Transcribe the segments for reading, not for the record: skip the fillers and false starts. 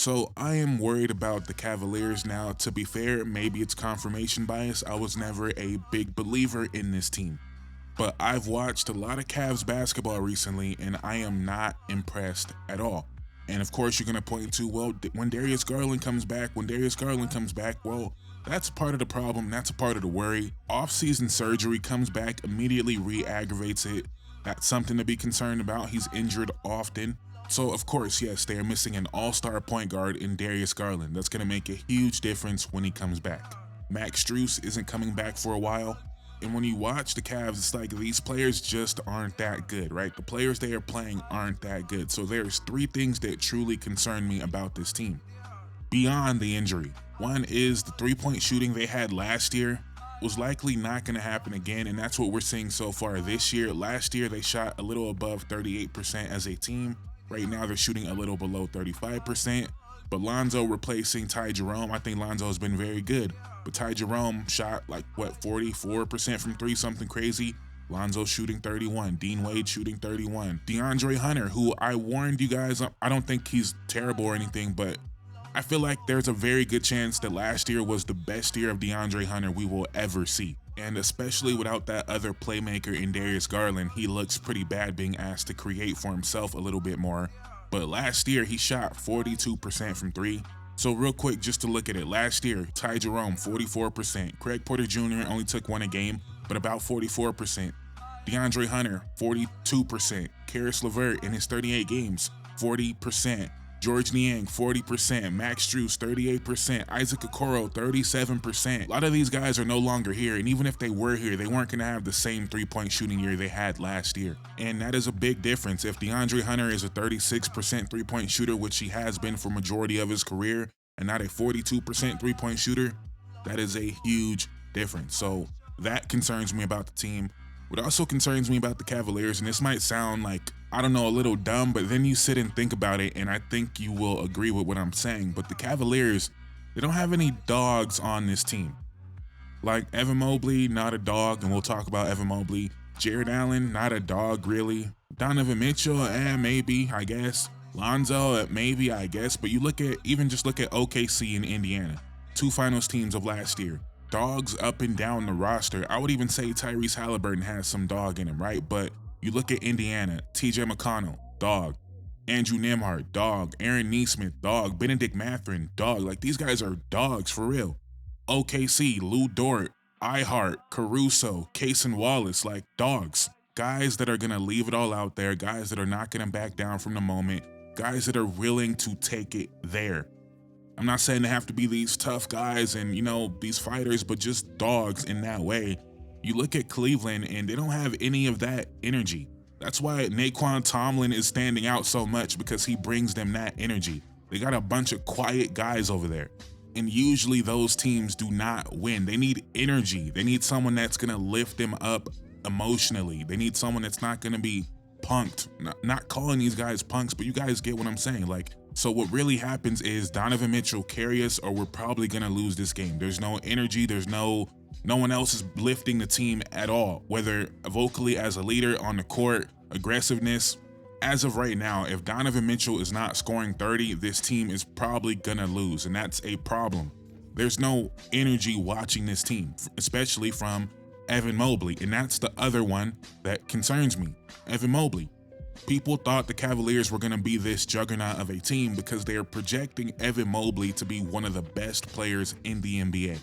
So I am worried about the Cavaliers now. To be fair, maybe it's confirmation bias. I was never a big believer in this team. But I've watched a lot of Cavs basketball recently, and I am not impressed at all. And of course, you're going to point to, well, when Darius Garland comes back, well, that's part of the problem. That's a part of the worry. Off-season surgery comes back, immediately re-aggravates it. That's something to be concerned about. He's injured often. So, of course, yes, they are missing an all-star point guard in Darius Garland. That's going to make a huge difference when he comes back. Max Strus isn't coming back for a while. And when you watch the Cavs, it's like these players just aren't that good, right? The players they are playing aren't that good. So there's three things that truly concern me about this team beyond the injury. One is the three-point shooting they had last year was likely not going to happen again, and that's what we're seeing so far this year. Last year, they shot a little above 38% as a team. Right now, they're shooting a little below 35%. But Lonzo replacing Ty Jerome, I think Lonzo has been very good. But Ty Jerome shot like, 44% from three, something crazy. Lonzo shooting 31, Dean Wade shooting 31. DeAndre Hunter, who I warned you guys, I don't think he's terrible or anything, but I feel like there's a very good chance that last year was the best year of DeAndre Hunter we will ever see. And especially without that other playmaker in Darius Garland, he looks pretty bad being asked to create for himself a little bit more. But last year, he shot 42% from three. So real quick, just to look at it, last year, Ty Jerome, 44%. Craig Porter Jr. only took one a game, but about 44%. DeAndre Hunter, 42%. Karis LeVert in his 38 games, 40%. George Niang, 40%. Max Strus, 38%. Isaac Okoro, 37%. A lot of these guys are no longer here, and even if they were here, they weren't going to have the same three-point shooting year they had last year. And that is a big difference. If DeAndre Hunter is a 36% three-point shooter, which he has been for majority of his career, and not a 42% three-point shooter, that is a huge difference. So that concerns me about the team. What also concerns me about the Cavaliers, and this might sound like, I don't know, a little dumb, but then you sit and think about it, and I think you will agree with what I'm saying. But the Cavaliers, they don't have any dogs on this team. Like Evan Mobley, not a dog, and we'll talk about Evan Mobley. Jared Allen, not a dog, really. Donovan Mitchell, maybe, I guess. Lonzo, maybe, I guess. But you look at, just look at OKC and Indiana, two finals teams of last year. Dogs up and down the roster. I would even say Tyrese Halliburton has some dog in him, right? But you look at Indiana, TJ McConnell, dog. Andrew Nembhard, dog. Aaron Nesmith, dog. Benedict Mathurin, dog. Like, these guys are dogs for real. OKC, Lou Dort, Ihart, Caruso, Cason Wallace, like dogs. Guys that are going to leave it all out there, guys that are not going to back down from the moment, guys that are willing to take it there. I'm not saying they have to be these tough guys and, these fighters, but just dogs in that way. You look at Cleveland and they don't have any of that energy. That's why Naquan Tomlin is standing out so much, because he brings them that energy. They got a bunch of quiet guys over there. And usually those teams do not win. They need energy. They need someone that's going to lift them up emotionally. They need someone that's not going to be punked. Not calling these guys punks, but you guys get what I'm saying. So what really happens is Donovan Mitchell carry us, or we're probably going to lose this game. There's no energy. There's no one else is lifting the team at all, whether vocally as a leader on the court, aggressiveness. As of right now, if Donovan Mitchell is not scoring 30, this team is probably going to lose, and that's a problem. There's no energy watching this team, especially from Evan Mobley, and that's the other one that concerns me. Evan Mobley. People thought the Cavaliers were going to be this juggernaut of a team because they are projecting Evan Mobley to be one of the best players in the NBA.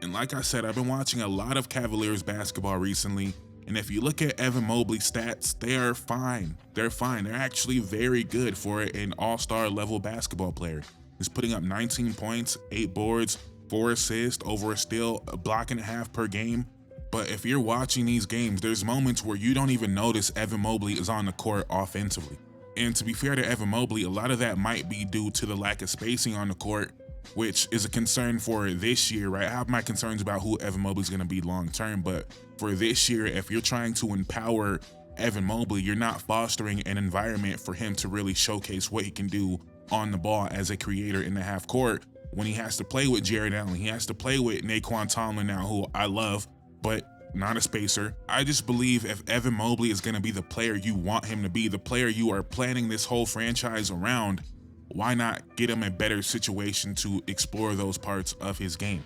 And like I said, I've been watching a lot of Cavaliers basketball recently, and if you look at Evan Mobley's stats, they are fine. They're fine. They're actually very good for an all-star level basketball player. He's putting up 19 points, 8 boards, 4 assists, over a steal, a block and a half per game. But if you're watching these games, there's moments where you don't even notice Evan Mobley is on the court offensively. And to be fair to Evan Mobley, a lot of that might be due to the lack of spacing on the court, which is a concern for this year, right? I have my concerns about who Evan Mobley's going to be long term, but for this year, if you're trying to empower Evan Mobley, you're not fostering an environment for him to really showcase what he can do on the ball as a creator in the half court, when he has to play with Jared Allen. He has to play with Naquan Tomlin now, who I love, but not a spacer. I just believe if Evan Mobley is going to be the player you want him to be, the player you are planning this whole franchise around, why not get him a better situation to explore those parts of his game?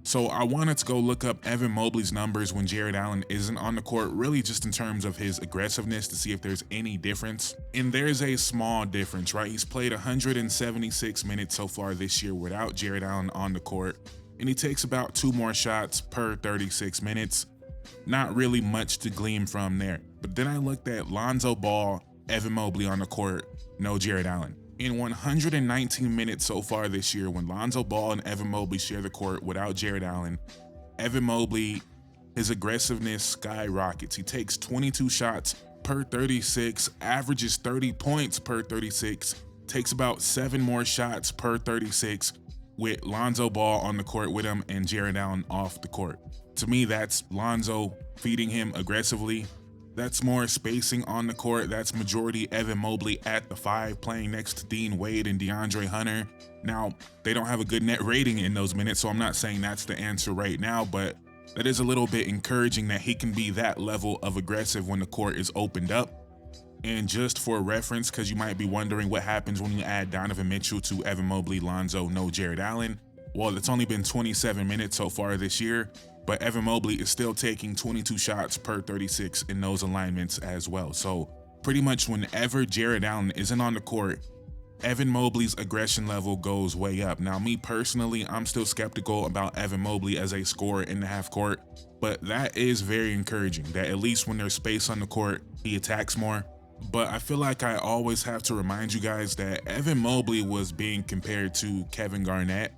So I wanted to go look up Evan Mobley's numbers when Jared Allen isn't on the court, really just in terms of his aggressiveness to see if there's any difference. And there's a small difference, right? He's played 176 minutes so far this year without Jared Allen on the court, and he takes about 2 more shots per 36 minutes. Not really much to glean from there. But then I looked at Lonzo Ball, Evan Mobley on the court, no Jared Allen. In 119 minutes so far this year, when Lonzo Ball and Evan Mobley share the court without Jared Allen, Evan Mobley, his aggressiveness skyrockets. He takes 22 shots per 36, averages 30 points per 36, takes about 7 more shots per 36 with Lonzo Ball on the court with him and Jared Allen off the court. To me, that's Lonzo feeding him aggressively. That's more spacing on the court. That's majority Evan Mobley at the 5 playing next to Dean Wade and DeAndre Hunter. Now, they don't have a good net rating in those minutes, so I'm not saying that's the answer right now, but that is a little bit encouraging that he can be that level of aggressive when the court is opened up. And just for reference, because you might be wondering what happens when you add Donovan Mitchell to Evan Mobley, Lonzo, no Jared Allen. Well, it's only been 27 minutes so far this year, but Evan Mobley is still taking 22 shots per 36 in those alignments as well. So pretty much whenever Jared Allen isn't on the court, Evan Mobley's aggression level goes way up. Now, me personally, I'm still skeptical about Evan Mobley as a scorer in the half court, but that is very encouraging that at least when there's space on the court, he attacks more. But I feel like I always have to remind you guys that Evan Mobley was being compared to Kevin Garnett.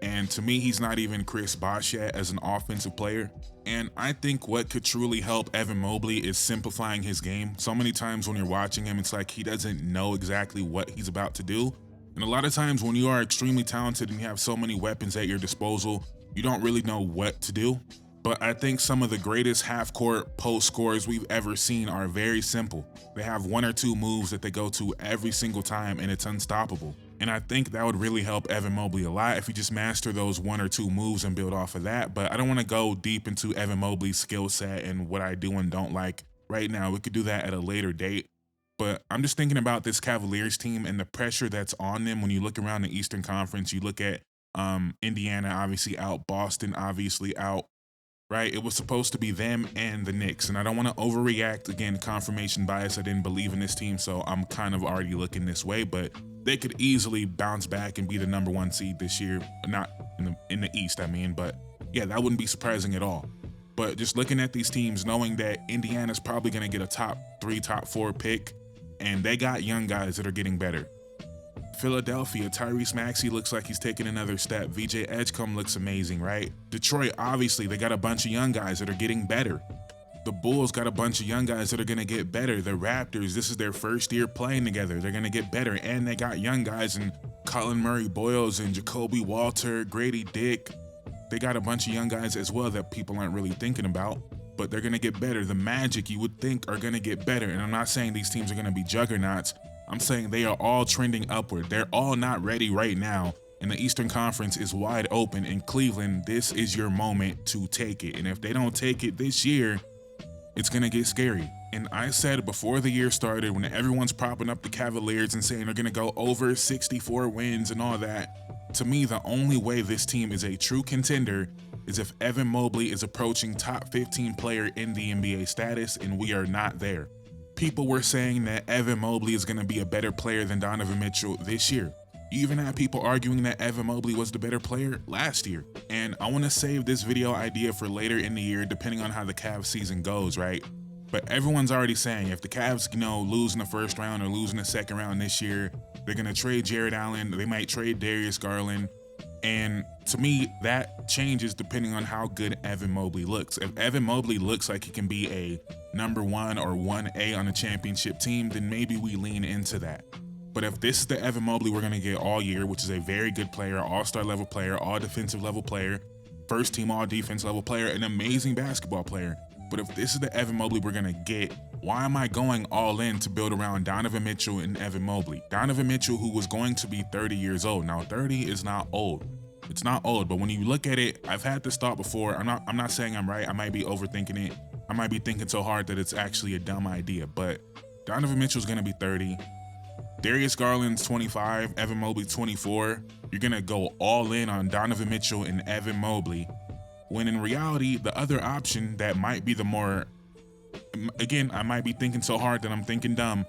And to me, he's not even Chris Bosh yet as an offensive player. And I think what could truly help Evan Mobley is simplifying his game. So many times when you're watching him, it's like he doesn't know exactly what he's about to do. And a lot of times when you are extremely talented and you have so many weapons at your disposal, you don't really know what to do. But I think some of the greatest half-court post scores we've ever seen are very simple. They have 1 or 2 moves that they go to every single time, and it's unstoppable. And I think that would really help Evan Mobley a lot if you just master those 1 or 2 moves and build off of that. But I don't want to go deep into Evan Mobley's skill set and what I do and don't like right now. We could do that at a later date. But I'm just thinking about this Cavaliers team and the pressure that's on them when you look around the Eastern Conference. You look at Indiana obviously out, Boston obviously out. Right? It was supposed to be them and the Knicks. And I don't want to overreact. Again, confirmation bias. I didn't believe in this team, so I'm kind of already looking this way. But they could easily bounce back and be the #1 seed this year. Not in the East, I mean. But yeah, that wouldn't be surprising at all. But just looking at these teams, knowing that Indiana's probably going to get a top 3, top 4 pick, and they got young guys that are getting better. Philadelphia, Tyrese Maxey looks like he's taking another step. VJ Edgecombe looks amazing, right? Detroit, obviously, they got a bunch of young guys that are getting better. The Bulls got a bunch of young guys that are going to get better. The Raptors, this is their first year playing together. They're going to get better. And they got young guys in Colin Murray Boyles and Jacoby Walter, Grady Dick. They got a bunch of young guys as well that people aren't really thinking about, but they're going to get better. The Magic, you would think, are going to get better. And I'm not saying these teams are going to be juggernauts. I'm saying they are all trending upward. They're all not ready right now, and the Eastern Conference is wide open. In Cleveland, this is your moment to take it. And if they don't take it this year, it's going to get scary. And I said before the year started, when everyone's propping up the Cavaliers and saying they're going to go over 64 wins and all that, to me, the only way this team is a true contender is if Evan Mobley is approaching top 15 player in the NBA status, and we are not there. People were saying that Evan Mobley is going to be a better player than Donovan Mitchell this year. You even had people arguing that Evan Mobley was the better player last year. And I want to save this video idea for later in the year, depending on how the Cavs season goes, right? But everyone's already saying if the Cavs, lose in the first round or lose in the second round this year, they're going to trade Jared Allen. They might trade Darius Garland. And to me, that changes depending on how good Evan Mobley looks. If Evan Mobley looks like he can be a #1 or 1A on a championship team, then maybe we lean into that. But if this is the Evan Mobley we're going to get all year, which is a very good player, all-star level player, all-defensive level player, first-team all-defense level player, an amazing basketball player, but if this is the Evan Mobley we're going to get, why am I going all in to build around Donovan Mitchell and Evan Mobley? Donovan Mitchell, who was going to be 30 years old. Now, 30 is not old. It's not old, but when you look at it, I've had this thought before. I'm not saying I'm right. I might be overthinking it. I might be thinking so hard that it's actually a dumb idea, but Donovan Mitchell's going to be 30. Darius Garland's 25, Evan Mobley 24. You're going to go all in on Donovan Mitchell and Evan Mobley, when in reality, the other option that might be the more, again, I might be thinking so hard that I'm thinking dumb,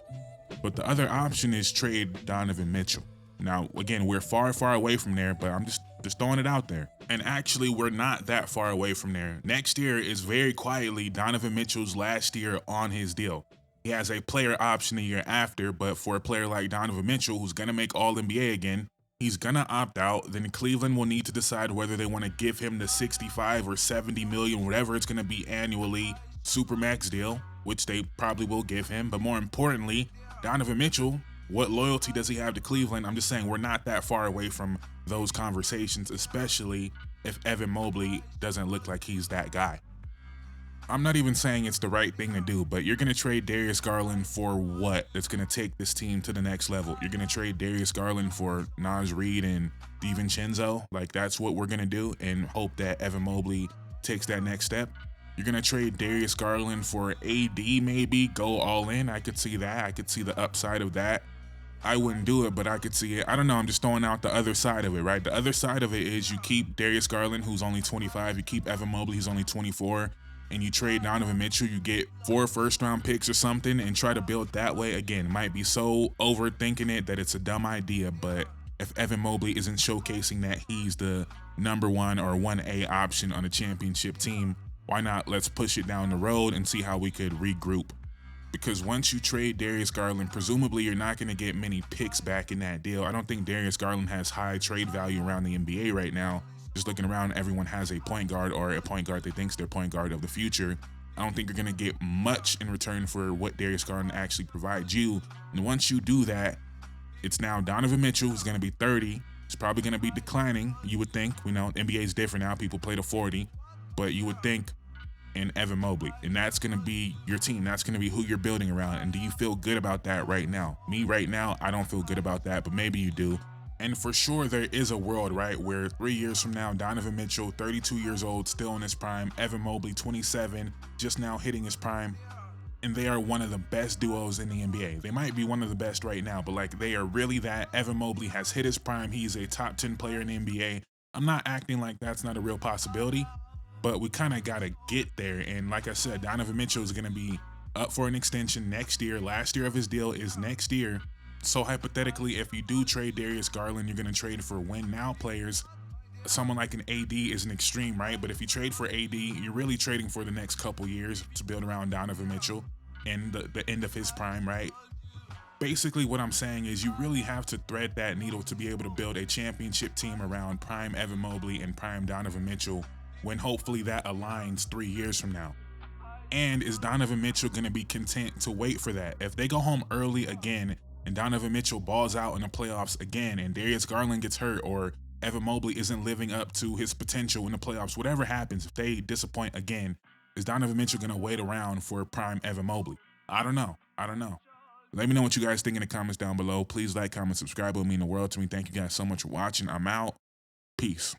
but the other option is trade Donovan Mitchell. Now, again, we're far, far away from there, but I'm just throwing it out there. And actually, we're not that far away from there. Next year is very quietly Donovan Mitchell's last year on his deal. He has a player option the year after, but for a player like Donovan Mitchell, who's going to make All-NBA again, he's going to opt out. Then Cleveland will need to decide whether they want to give him the 65 or 70 million, whatever it's going to be annually, supermax deal, which they probably will give him. But more importantly, Donovan Mitchell, what loyalty does he have to Cleveland? I'm just saying we're not that far away from those conversations, especially if Evan Mobley doesn't look like he's that guy. I'm not even saying it's the right thing to do, but you're going to trade Darius Garland for what? That's going to take this team to the next level. You're going to trade Darius Garland for Naz Reid and DiVincenzo? Like, that's what we're going to do, and hope that Evan Mobley takes that next step? You're going to trade Darius Garland for AD maybe? Go all in? I could see that. I could see the upside of that. I wouldn't do it, but I could see it. I don't know. I'm just throwing out the other side of it, right? The other side of it is you keep Darius Garland, who's only 25. You keep Evan Mobley, who's only 24. And you trade Donovan Mitchell, you get 4 first-round picks or something and try to build that way. Again, might be so overthinking it that it's a dumb idea, but if Evan Mobley isn't showcasing that he's the #1 or 1A option on a championship team, why not let's push it down the road and see how we could regroup? Because once you trade Darius Garland, presumably you're not going to get many picks back in that deal. I don't think Darius Garland has high trade value around the NBA right now. Just looking around, everyone has a point guard or a point guard they think's their point guard of the future. I don't think you're going to get much in return for what Darius Garland actually provides you. And once you do that, it's now Donovan Mitchell, who's going to be 30. It's probably going to be declining, you would think. We know NBA is different now. People play to 40. But you would think, and Evan Mobley. And that's going to be your team. That's going to be who you're building around. And do you feel good about that right now? Me right now, I don't feel good about that, but maybe you do. And for sure, there is a world, right, where 3 years from now, Donovan Mitchell, 32 years old, still in his prime, Evan Mobley, 27, just now hitting his prime, and they are one of the best duos in the NBA. They might be one of the best right now, but like they are really that. Evan Mobley has hit his prime. He's a top 10 player in the NBA. I'm not acting like that's not a real possibility, but we kind of got to get there. And like I said, Donovan Mitchell is going to be up for an extension next year. Last year of his deal is next year. So hypothetically, if you do trade Darius Garland, you're going to trade for win-now players. Someone like an AD is an extreme, right? But if you trade for AD, you're really trading for the next couple years to build around Donovan Mitchell and the end of his prime, right? Basically, what I'm saying is you really have to thread that needle to be able to build a championship team around prime Evan Mobley and prime Donovan Mitchell, when hopefully that aligns 3 years from now. And is Donovan Mitchell going to be content to wait for that? If they go home early again, and Donovan Mitchell balls out in the playoffs again, and Darius Garland gets hurt, or Evan Mobley isn't living up to his potential in the playoffs, whatever happens, if they disappoint again, is Donovan Mitchell going to wait around for prime Evan Mobley? I don't know. Let me know what you guys think in the comments down below. Please like, comment, subscribe. It would mean the world to me. Thank you guys so much for watching. I'm out. Peace.